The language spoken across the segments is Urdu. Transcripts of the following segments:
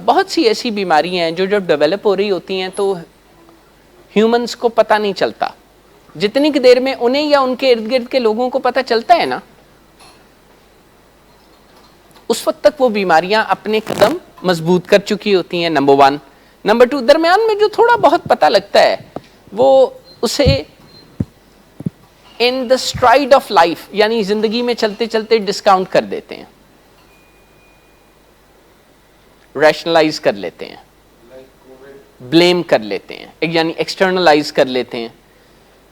بہت سی ایسی بیماری ہیں جو جب ڈیولپ ہو رہی ہوتی ہیں تو ہیومنس کو پتہ نہیں چلتا. جتنی کی دیر میں انہیں یا ان کے ارد گرد کے لوگوں کو پتہ چلتا ہے نا، اس وقت تک وہ بیماریاں اپنے قدم مضبوط کر چکی ہوتی ہیں. نمبر 1. نمبر 2، درمیان میں جو تھوڑا بہت پتہ لگتا ہے وہ اسے ان دا اسٹرائڈ آف لائف، یعنی زندگی میں چلتے چلتے ڈسکاؤنٹ کر دیتے ہیں، ریشنلائز کر لیتے ہیں، بلیم کر لیتے ہیں، یعنی ایکسٹرنلائز کر لیتے ہیں.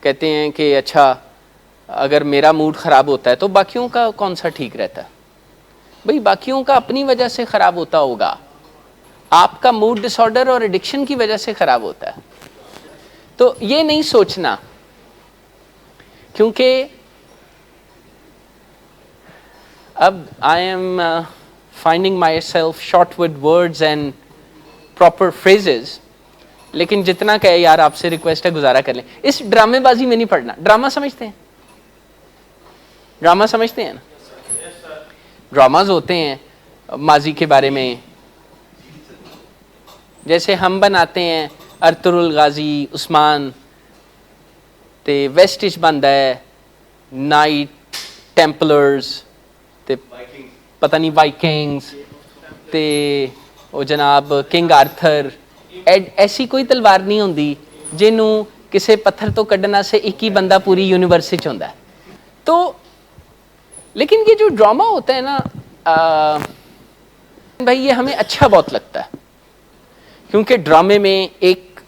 کہتے ہیں کہ اچھا اگر میرا موڈ خراب ہوتا ہے تو باقیوں کا کون سا ٹھیک رہتا ہے؟ بھئی باقیوں کا اپنی وجہ سے خراب ہوتا ہوگا، آپ کا موڈ ڈس آرڈر اور ایڈکشن کی وجہ سے خراب ہوتا ہے. تو یہ نہیں سوچنا، کیونکہ اب I am finding my self short with words and proper phrases, لیکن جتنا کہ یار آپ سے ریکویسٹ ہے گزارا کر لیں. اس ڈرامے بازی میں نہیں پڑھنا. ڈرامہ سمجھتے ہیں؟ ڈرامہ سمجھتے ہیں نا؟ ڈراماز ہوتے ہیں ماضی کے بارے میں، جیسے ہم بناتے ہیں ارطغرل غازی عثمان تے ویسٹ اچ بنتا ہے نائٹ ٹیمپلرز تے پتہ نہیں وائکنگز تے وہ جناب کنگ آرتھر. ایسی کوئی تلوار نہیں ہوندی جنوں کسے پتھر تو کڈنا سے ایک ہی بندہ پوری یونیورس وچ ہوندا ہے. تو لیکن یہ جو ڈرامہ ہوتا ہے نا بھائی، یہ ہمیں اچھا بہت لگتا ہے، کیونکہ ڈرامے میں ایک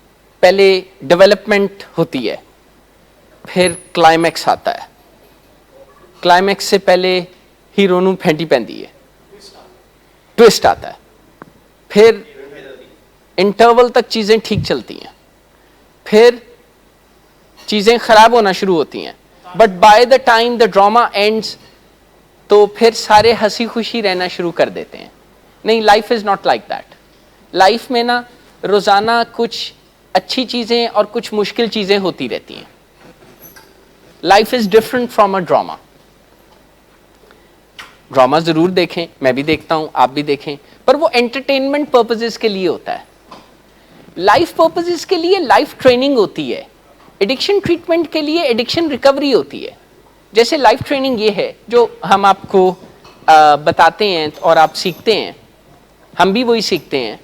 پہلے ڈیولپمنٹ ہوتی ہے، پھر کلائمیکس آتا ہے. کلائمیکس سے پہلے ہیرو نوں پھینٹی پیندی ہے، ٹوسٹ آتا ہے، پھر انٹرول تک چیزیں ٹھیک چلتی ہیں، پھر چیزیں خراب ہونا شروع ہوتی ہیں. But by the time the drama ends تو پھر سارے ہنسی خوشی رہنا شروع کر دیتے ہیں. نہیں، life is not like that. Life میں نا روزانہ کچھ اچھی چیزیں اور کچھ مشکل چیزیں ہوتی رہتی ہیں. Life is different from a drama. Drama ضرور دیکھیں، میں بھی دیکھتا ہوں، آپ بھی دیکھیں، پر وہ انٹرٹینمنٹ پرپزز کے لیے ہوتا ہے. لائف پرپزز کے لیے لائف ٹریننگ ہوتی ہے. ایڈکشن ٹریٹمنٹ کے لیے ایڈکشن ریکوری ہوتی ہے. جیسے لائف ٹریننگ یہ ہے جو ہم آپ کو بتاتے ہیں اور آپ سیکھتے ہیں، ہم بھی وہی سیکھتے ہیں.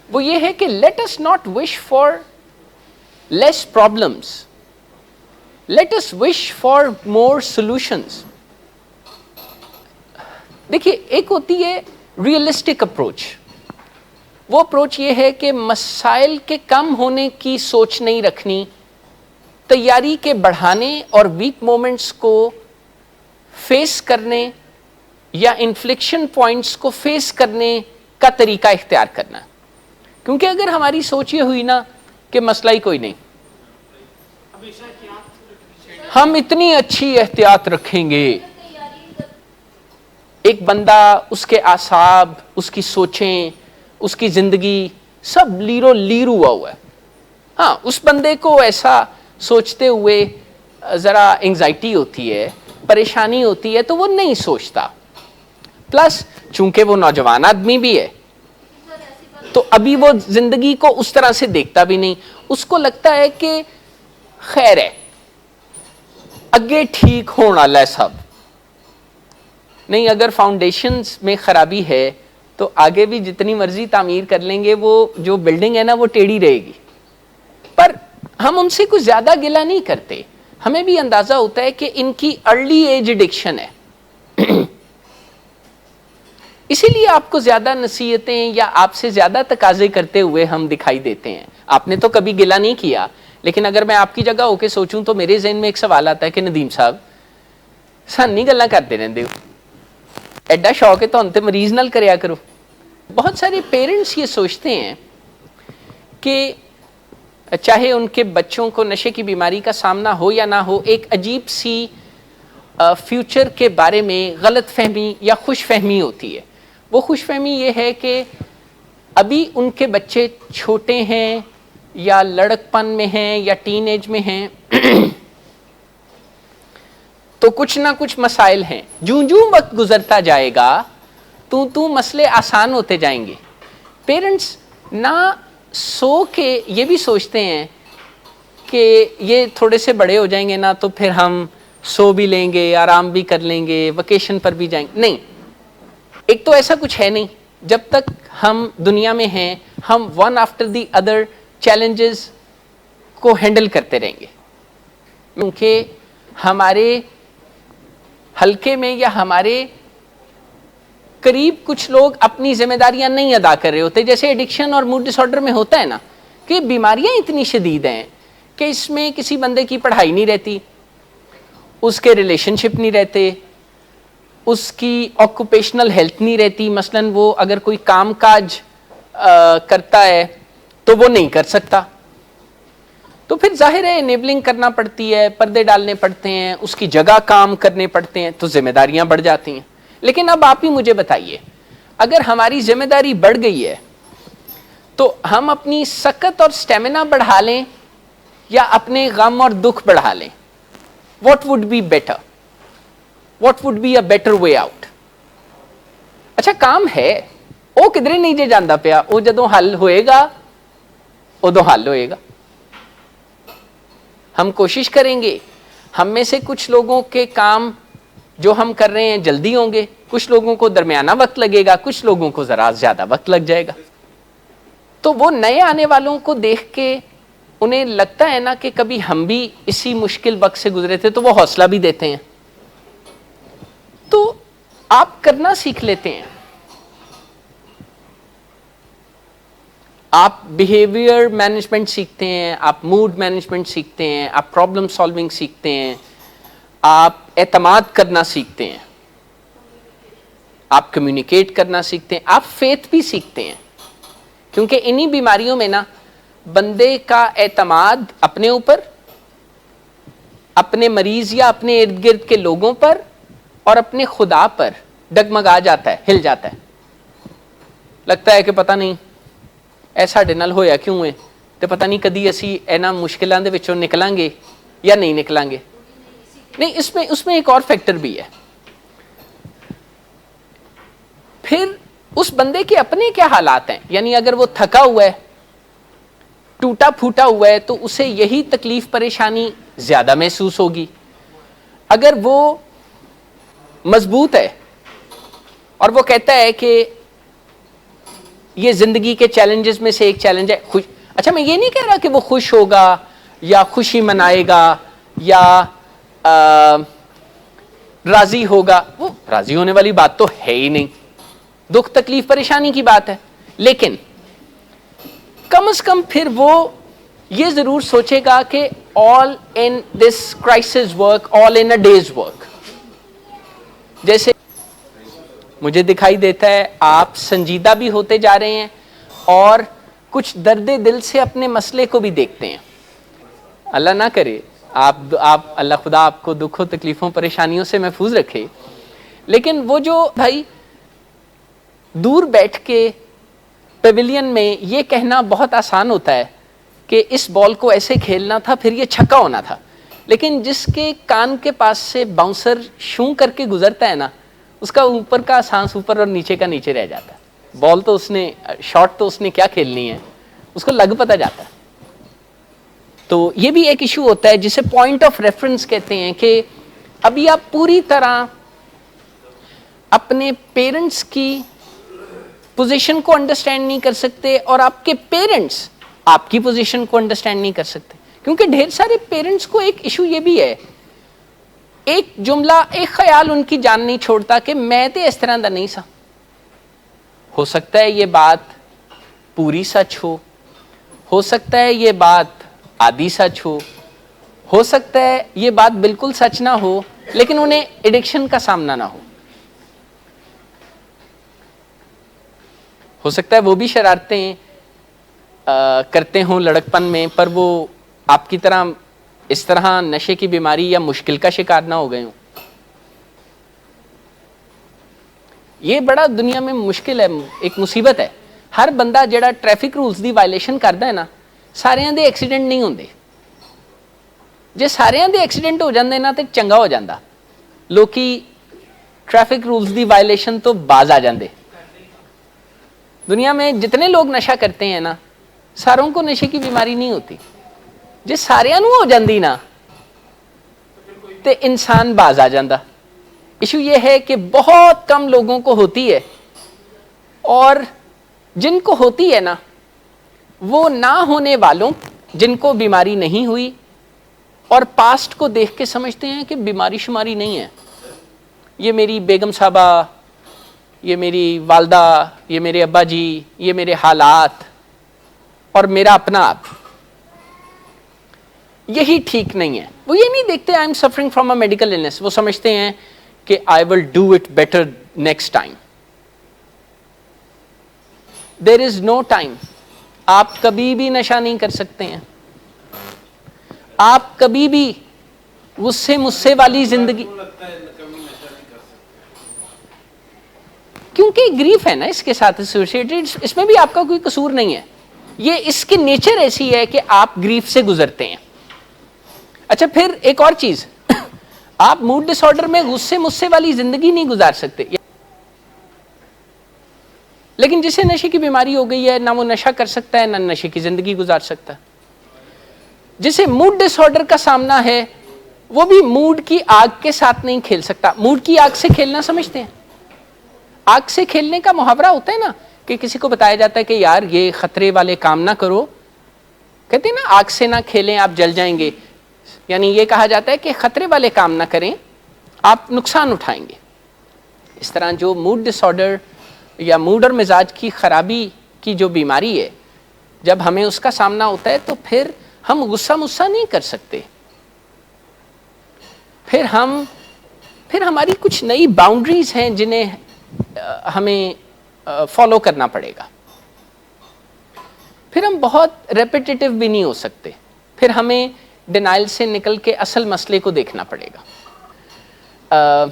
وہ یہ ہے کہ let us not wish for less problems, let us wish for more solutions. دیکھیے، ایک ہوتی ہے ریئلسٹک اپروچ. وہ اپروچ یہ ہے کہ مسائل کے کم ہونے کی سوچ نہیں رکھنی، تیاری کے بڑھانے اور ویک مومنٹس کو فیس کرنے یا انفلیکشن پوائنٹس کو فیس کرنے کا طریقہ اختیار کرنا. کیونکہ اگر ہماری سوچ یہ ہوئی نا کہ مسئلہ ہی کوئی نہیں، ہم اتنی اچھی احتیاط رکھیں گے، ایک بندہ اس کے اعصاب، اس کی سوچیں، اس کی زندگی سب لیرو لیر ہوا ہے. ہاں، اس بندے کو ایسا سوچتے ہوئے ذرا انگزائٹی ہوتی ہے، پریشانی ہوتی ہے، تو وہ نہیں سوچتا. پلس چونکہ وہ نوجوان آدمی بھی ہے تو ابھی وہ زندگی کو اس طرح سے دیکھتا بھی نہیں. اس کو لگتا ہے کہ خیر ہے، اگے ٹھیک ہونا ہے سب. نہیں، اگر فاؤنڈیشنز میں خرابی ہے تو آگے بھی جتنی مرضی تعمیر کر لیں گے، وہ جو بلڈنگ ہے نا وہ ٹیڑھی رہے گی. پر ہم ان سے کچھ زیادہ گلہ نہیں کرتے. ہمیں بھی اندازہ ہوتا ہے کہ ان کی ارلی ایج ایڈکشن ہے. اسی لیے آپ کو زیادہ نصیحتیں یا آپ سے زیادہ تقاضے کرتے ہوئے ہم دکھائی دیتے ہیں. آپ نے تو کبھی گلہ نہیں کیا، لیکن اگر میں آپ کی جگہ ہو کے سوچوں تو میرے ذہن میں ایک سوال آتا ہے کہ ندیم صاحب سن نہیں گلا کرتے رہتے ہو، ایڈا شوق ہے تو ہم تے مریض نال کریا کرو. بہت سارے پیرنٹس یہ سوچتے ہیں کہ چاہے ان کے بچوں کو نشے کی بیماری کا سامنا ہو یا نہ ہو، ایک عجیب سی فیوچر کے بارے میں غلط فہمی یا خوش فہمی ہوتی ہے. وہ خوش فہمی یہ ہے کہ ابھی ان کے بچے چھوٹے ہیں یا لڑکپن میں ہیں یا ٹین ایج میں ہیں تو کچھ نہ کچھ مسائل ہیں. جوں جوں وقت گزرتا جائے گا تو مسئلے آسان ہوتے جائیں گے. پیرنٹس نہ سو کے یہ بھی سوچتے ہیں کہ یہ تھوڑے سے بڑے ہو جائیں گے نا تو پھر ہم سو بھی لیں گے, آرام بھی کر لیں گے, ویکیشن پر بھی جائیں گے. نہیں, ایک تو ایسا کچھ ہے نہیں. جب تک ہم دنیا میں ہیں ہم one after the other challenges کو ہینڈل کرتے رہیں گے, کیونکہ ہمارے حلقے میں یا ہمارے قریب کچھ لوگ اپنی ذمہ داریاں نہیں ادا کر رہے ہوتے. جیسے ایڈکشن اور موڈ ڈس آرڈر میں ہوتا ہے نا کہ بیماریاں اتنی شدید ہیں کہ اس میں کسی بندے کی پڑھائی نہیں رہتی, اس کے ریلیشن شپ نہیں رہتے, اس کی آکوپیشنل ہیلتھ نہیں رہتی. مثلا وہ اگر کوئی کام کاج کرتا ہے تو وہ نہیں کر سکتا, تو پھر ظاہر ہے انیبلنگ کرنا پڑتی ہے, پردے ڈالنے پڑتے ہیں, اس کی جگہ کام کرنے پڑتے ہیں, تو ذمہ داریاں بڑھ جاتی ہیں. لیکن اب آپ ہی مجھے بتائیے, اگر ہماری ذمہ داری بڑھ گئی ہے تو ہم اپنی سکت اور سٹیمنا بڑھا لیں یا اپنے غم اور دکھ بڑھا لیں؟ What would be better, what would be a better way out? اچھا کام ہے وہ کدھر نہیں جے جانا پیا, وہ جدو حل ہوئے گا ادو حل ہوئے گا. ہم کوشش کریں گے, ہم میں سے کچھ لوگوں کے کام جو ہم کر رہے ہیں جلدی ہوں گے, کچھ لوگوں کو درمیانہ وقت لگے گا, کچھ لوگوں کو ذرا زیادہ وقت لگ جائے گا. تو وہ نئے آنے والوں کو دیکھ کے انہیں لگتا ہے نا کہ کبھی ہم بھی اسی مشکل وقت سے گزرے تھے, تو وہ حوصلہ بھی دیتے ہیں. تو آپ کرنا سیکھ لیتے ہیں, آپ بیہیویئر مینجمنٹ سیکھتے ہیں, آپ موڈ مینجمنٹ سیکھتے ہیں, آپ پرابلم سالونگ سیکھتے ہیں, آپ اعتماد کرنا سیکھتے ہیں, آپ کمیونیکیٹ کرنا سیکھتے ہیں, آپ فیتھ بھی سیکھتے ہیں. کیونکہ انہی بیماریوں میں نا بندے کا اعتماد اپنے اوپر, اپنے مریض یا اپنے ارد گرد کے لوگوں پر اور اپنے خدا پر ڈگمگا جاتا ہے, ہل جاتا ہے. لگتا ہے کہ پتہ نہیں اے ساڈے نال ہویا کیوں ہے, تے پتہ نہیں کدی اسی اینا مشکلاں دے وچوں نکلاں گے یا نہیں نکلاں گے. نہیں, اس میں ایک اور فیکٹر بھی ہے. پھر اس بندے کے اپنے کیا حالات ہیں, یعنی اگر وہ تھکا ہوا ہے, ٹوٹا پھوٹا ہوا ہے, تو اسے یہی تکلیف پریشانی زیادہ محسوس ہوگی. اگر وہ مضبوط ہے اور وہ کہتا ہے کہ یہ زندگی کے چیلنجز میں سے ایک چیلنج ہے خوش. اچھا میں یہ نہیں کہہ رہا کہ وہ خوش ہوگا یا خوشی منائے گا یا راضی ہوگا, وہ راضی ہونے والی بات تو ہے ہی نہیں, دکھ تکلیف پریشانی کی بات ہے. لیکن کم از کم پھر وہ یہ ضرور سوچے گا کہ all in this crisis work, all in a day's work. جیسے مجھے دکھائی دیتا ہے آپ سنجیدہ بھی ہوتے جا رہے ہیں اور کچھ درد دل سے اپنے مسئلے کو بھی دیکھتے ہیں. اللہ نہ کرے آپ اللہ خدا آپ کو دکھوں تکلیفوں پریشانیوں سے محفوظ رکھے. لیکن وہ جو بھائی دور بیٹھ کے پیویلین میں یہ کہنا بہت آسان ہوتا ہے کہ اس بال کو ایسے کھیلنا تھا پھر یہ چھکا ہونا تھا, لیکن جس کے کان کے پاس سے باؤنسر شوں کر کے گزرتا ہے نا, اس کا اوپر کا سانس اوپر اور نیچے کا نیچے رہ جاتا ہے. بال تو اس نے شاٹ تو اس نے کیا کھیلنی ہے, اس کو لگ پتہ جاتا ہے. تو یہ بھی ایک ایشو ہوتا ہے جسے پوائنٹ آف ریفرنس کہتے ہیں کہ ابھی آپ پوری طرح اپنے پیرنٹس کی پوزیشن کو انڈرسٹینڈ نہیں کر سکتے اور آپ کے پیرنٹس آپ کی پوزیشن کو انڈرسٹینڈ نہیں کر سکتے. کیونکہ ڈھیر سارے پیرنٹس کو ایک ایشو یہ بھی ہے, ایک جملہ ایک خیال ان کی جان نہیں چھوڑتا کہ میں تے اس طرح دا نہیں سا. ہو سکتا ہے یہ بات پوری سچ ہو سکتا ہے یہ بات آدھی سچ ہو سکتا ہے یہ بات بالکل سچ نہ ہو, لیکن انہیں ایڈکشن کا سامنا نہ ہو سکتا ہے وہ بھی شرارتیں کرتے ہوں لڑکپن میں, پر وہ آپ کی طرح اس طرح نشے کی بیماری یا مشکل کا شکار نہ ہو گئے ہوں. یہ بڑا دنیا میں مشکل ہے, ایک مصیبت ہے. ہر بندہ جڑا ٹریفک رولز دی وائلیشن کردا ہے نا, سارے دے ایکسیڈنٹ نہیں ہوندے. جے سارے دے ایکسیڈنٹ ہو جاندے نا تے چنگا ہو جاندا, لوکی ٹریفک رولز دی وائلیشن تو باز آ جاندے. دنیا میں جتنے لوگ نشہ کرتے ہیں نا ساروں کو نشے کی بیماری نہیں ہوتی. جس سارے نو ہو جاندی نا تے انسان باز آ جاندہ. ایشو یہ ہے کہ بہت کم لوگوں کو ہوتی ہے, اور جن کو ہوتی ہے نا وہ نہ ہونے والوں جن کو بیماری نہیں ہوئی اور پاسٹ کو دیکھ کے سمجھتے ہیں کہ بیماری شماری نہیں ہے, یہ میری بیگم صاحبہ, یہ میری والدہ, یہ میرے ابا جی, یہ میرے حالات اور میرا اپنا آپ, یہی ٹھیک نہیں ہے. وہ یہ نہیں دیکھتے I am suffering from a medical illness, وہ سمجھتے ہیں کہ I will do it better next time. There is no time. آپ کبھی بھی نشہ نہیں کر سکتے ہیں, آپ کبھی بھی غصے مصے والی زندگی, کیونکہ گریف ہے نا اس کے ساتھ ایسوسیٹڈ, اس میں بھی آپ کا کوئی قصور نہیں ہے, یہ اس کی نیچر ایسی ہے کہ آپ گریف سے گزرتے ہیں. اچھا پھر ایک اور چیز, آپ موڈ ڈس آرڈر میں غصے مصے والی زندگی نہیں گزار سکتے, لیکن جسے نشے کی بیماری ہو گئی ہے نہ وہ نشہ کر سکتا ہے نہ نشے کی زندگی گزار سکتا ہے. جسے موڈ ڈس آرڈر کا سامنا ہے وہ بھی موڈ کی آگ کے ساتھ نہیں کھیل سکتا. موڈ کی آگ سے کھیلنا سمجھتے ہیں؟ آگ سے کھیلنے کا محاورہ ہوتا ہے نا کہ کسی کو بتایا جاتا ہے کہ یار یہ خطرے والے کام نہ کرو, کہتے ہیں نا آگ سے نہ کھیلیں آپ جل جائیں گے, یعنی یہ کہا جاتا ہے کہ خطرے والے کام نہ کریں آپ نقصان اٹھائیں گے. اس طرح جو موڈ ڈس آرڈر یا موڈ اور مزاج کی خرابی کی جو بیماری ہے, جب ہمیں اس کا سامنا ہوتا ہے تو پھر ہم غصہ مصہ نہیں کر سکتے, پھر ہماری کچھ نئی باؤنڈریز ہیں جنہیں ہمیں فالو کرنا پڑے گا. پھر ہم بہت ریپیٹیٹو بھی نہیں ہو سکتے, پھر ہمیں ڈینائل سے نکل کے اصل مسئلے کو دیکھنا پڑے گا.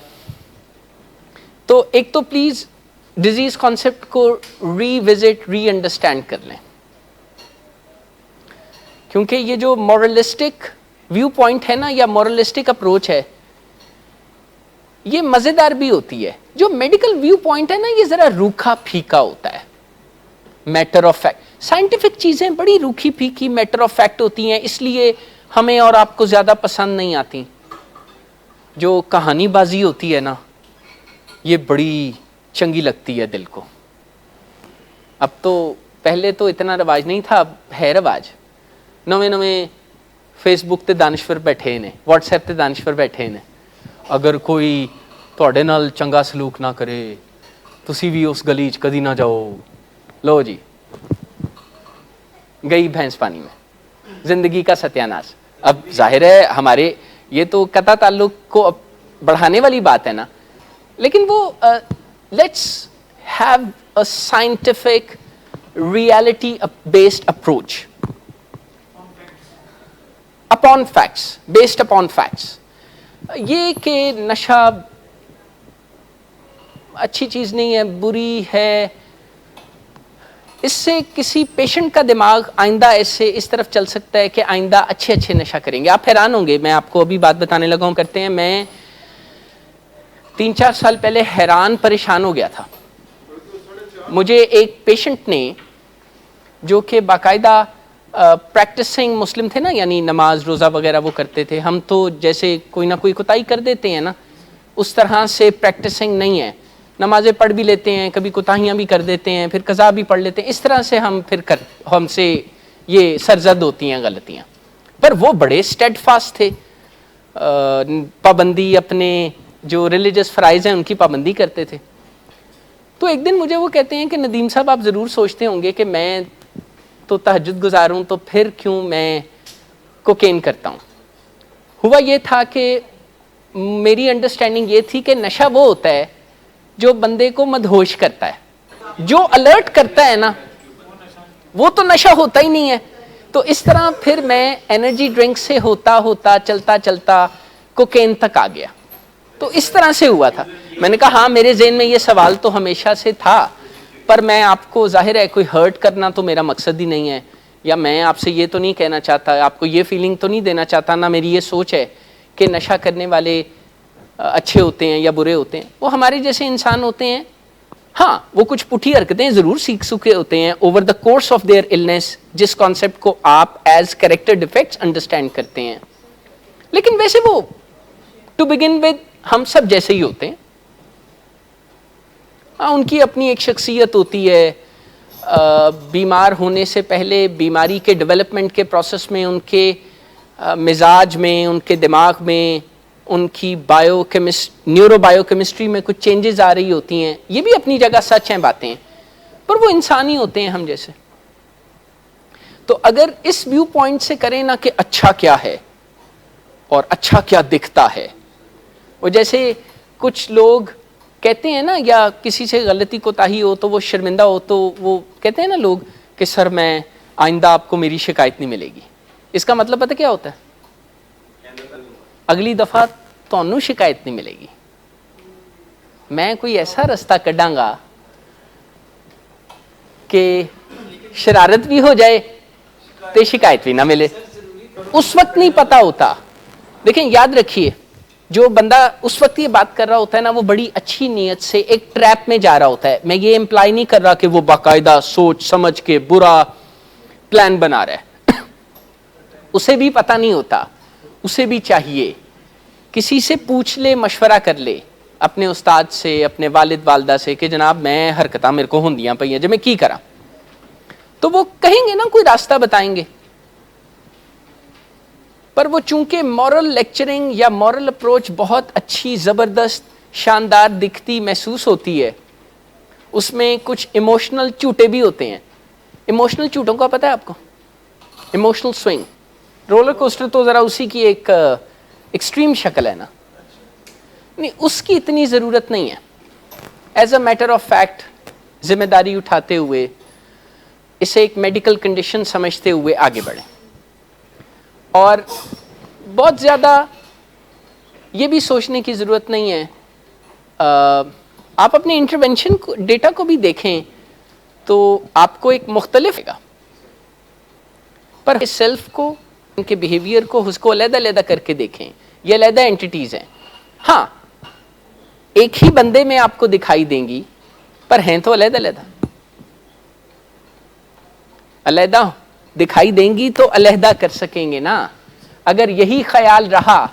تو ایک تو پلیز ڈیزیز کانسیپٹ کو ری وزٹ ری انڈرسٹینڈ کر لیں, کیونکہ یہ جو مورلسٹک ویو پوائنٹ ہے نا یا مورلسٹک اپروچ ہے یہ مزیدار بھی ہوتی ہے. جو میڈیکل ویو پوائنٹ ہے نا یہ ذرا روکھا پھیکا ہوتا ہے, میٹر آف فیکٹ. سائنٹیفک چیزیں بڑی روکھی پھیکی میٹر آف فیکٹ ہوتی ہیں, اس لیے ہمیں اور آپ کو زیادہ پسند نہیں آتی. جو کہانی بازی ہوتی ہے نا یہ بڑی چنگی لگتی ہے دل کو. اب تو پہلے تو اتنا رواج نہیں تھا, اب ہے رواج. نویں فیس بک تے دانشور بیٹھے نے, واٹس ایپ تے دانشور بیٹھے نے, اگر کوئی تواڈے نال چنگا سلوک نہ کرے تسی بھی اس گلی چ کدی نہ جاؤ, لو جی گئی بھینس پانی میں, زندگی کا ستیاناش. اب ظاہر ہے ہمارے یہ تو قطع تعلق کو بڑھانے والی بات ہے نا, لیکن وہ let's have a scientific reality based approach upon facts, based upon facts. یہ کہ نشہ اچھی چیز نہیں ہے, بری ہے, اس سے کسی پیشنٹ کا دماغ آئندہ ایسے اس طرف چل سکتا ہے کہ آئندہ اچھے نشہ کریں گے. آپ حیران ہوں گے, میں آپ کو ابھی بات بتانے لگا ہوں, کرتے ہیں میں 3-4 سال پہلے حیران پریشان ہو گیا تھا. مجھے ایک پیشنٹ نے جو کہ باقاعدہ پریکٹسنگ مسلم تھے نا, یعنی نماز روزہ وغیرہ وہ کرتے تھے, ہم تو جیسے کوئی نہ کوئی کوتاہی کر دیتے ہیں نا اس طرح سے پریکٹسنگ نہیں ہے. نمازیں پڑھ بھی لیتے ہیں, کبھی کوتاہیاں بھی کر دیتے ہیں, پھر قضا بھی پڑھ لیتے ہیں, اس طرح سے ہم سے یہ سرزد ہوتی ہیں غلطیاں. پر وہ بڑے اسٹیڈ فاسٹ تھے, پابندی اپنے جو ریلیجس فرائض ہیں ان کی پابندی کرتے تھے. تو ایک دن مجھے وہ کہتے ہیں کہ ندیم صاحب آپ ضرور سوچتے ہوں گے کہ میں تو تہجد گزار ہوں تو پھر کیوں میں کوکین کرتا ہوں. ہوا یہ تھا کہ میری انڈرسٹینڈنگ یہ تھی کہ نشہ وہ ہوتا ہے جو بندے کو مدہوش کرتا ہے, جو الرٹ کرتا ہے نا وہ تو نشہ ہوتا ہی نہیں ہے. تو اس طرح پھر میں انرجی ڈرنک سے ہوتا چلتا کوکین تک آ گیا. تو اس طرح سے ہوا تھا. میں نے کہا ہاں میرے ذہن میں یہ سوال تو ہمیشہ سے تھا, پر میں آپ کو ظاہر ہے کوئی ہرٹ کرنا تو میرا مقصد ہی نہیں ہے, یا میں آپ سے یہ تو نہیں کہنا چاہتا, آپ کو یہ فیلنگ تو نہیں دینا چاہتا, نہ میری یہ سوچ ہے کہ نشہ کرنے والے اچھے ہوتے ہیں یا برے ہوتے ہیں. وہ ہمارے جیسے انسان ہوتے ہیں ہاں وہ کچھ پٹھی حرکتیں ضرور سیکھ چکے ہوتے ہیں over the course of their illness, جس کانسیپٹ کو آپ ایز کریکٹر ڈیفیکٹس انڈرسٹینڈ کرتے ہیں، لیکن ویسے وہ ٹو بگن ود ہم سب جیسے ہی ہوتے ہیں. ہاں ان کی اپنی ایک شخصیت ہوتی ہے، بیمار ہونے سے پہلے بیماری کے ڈیولپمنٹ کے پروسیس میں ان کے مزاج میں، ان کے دماغ میں، ان کی نیورو بایو کیمسٹری میں کچھ چینجز آ رہی ہوتی ہیں. یہ بھی اپنی جگہ سچ ہیں باتیں، پر وہ انسانی ہوتے ہیں ہم جیسے. تو اگر اس ویو پوائنٹ سے کریں نا کہ اچھا کیا ہے اور اچھا کیا دکھتا ہے، وہ جیسے کچھ لوگ کہتے ہیں نا، یا کسی سے غلطی کوتاہی ہو تو وہ شرمندہ ہو تو وہ کہتے ہیں نا لوگ کہ سر میں آئندہ آپ کو میری شکایت نہیں ملے گی. اس کا مطلب پتہ کیا ہوتا ہے؟ اگلی دفعہ تانوں شکایت نہیں ملے گی. میں کوئی ایسا رستہ کڈاں گا کہ شرارت بھی ہو جائے تو شکایت بھی نہ ملے. اس وقت نہیں پتا ہوتا. دیکھیں یاد رکھیے، جو بندہ اس وقت یہ بات کر رہا ہوتا ہے نا، وہ بڑی اچھی نیت سے ایک ٹریپ میں جا رہا ہوتا ہے. میں یہ امپلائی نہیں کر رہا کہ وہ باقاعدہ سوچ سمجھ کے برا پلان بنا رہا ہے. اسے بھی پتہ نہیں ہوتا. اسے بھی چاہیے کسی سے پوچھ لے، مشورہ کر لے، اپنے استاد سے، اپنے والد والدہ سے کہ جناب میں حرکتاں میرے کو ہوندیاں پئی ہیں، جب میں کی کرا، تو وہ کہیں گے نا، کوئی راستہ بتائیں گے. پر وہ چونکہ مورل لیکچرنگ یا مورل اپروچ بہت اچھی، زبردست، شاندار دکھتی محسوس ہوتی ہے، اس میں کچھ ایموشنل چوٹے بھی ہوتے ہیں. ایموشنل چوٹوں کا پتہ ہے آپ کو؟ Emotional swing. رولر کوسٹر تو ذرا اسی کی ایک ایکسٹریم شکل ہے نا. نہیں، اس کی اتنی ضرورت نہیں ہے. As a matter of fact ذمہ داری اٹھاتے ہوئے، اسے ایک میڈیکل کنڈیشن سمجھتے ہوئے آگے بڑھیں. اور بہت زیادہ یہ بھی سوچنے کی ضرورت نہیں ہے. آپ اپنے انٹرونشن ڈیٹا کو بھی دیکھیں تو آپ کو ایک مختلف گا، پر سیلف کو، ان کے بیہیویئر کو، اس کو علیحدہ علیحدہ کر کے دیکھیں. یہ علیحدہ اینٹیٹیز ہیں. ہاں ایک ہی بندے میں آپ کو دکھائی دیں گی، پر ہیں تو علیحدہ علیحدہ. علیحدہ دکھائی دیں گی تو علیحدہ کر سکیں گے نا. اگر یہی خیال رہا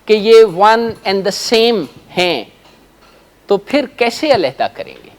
کہ یہ ون اینڈ دا سیم ہیں تو پھر کیسے علیحدہ کریں گے؟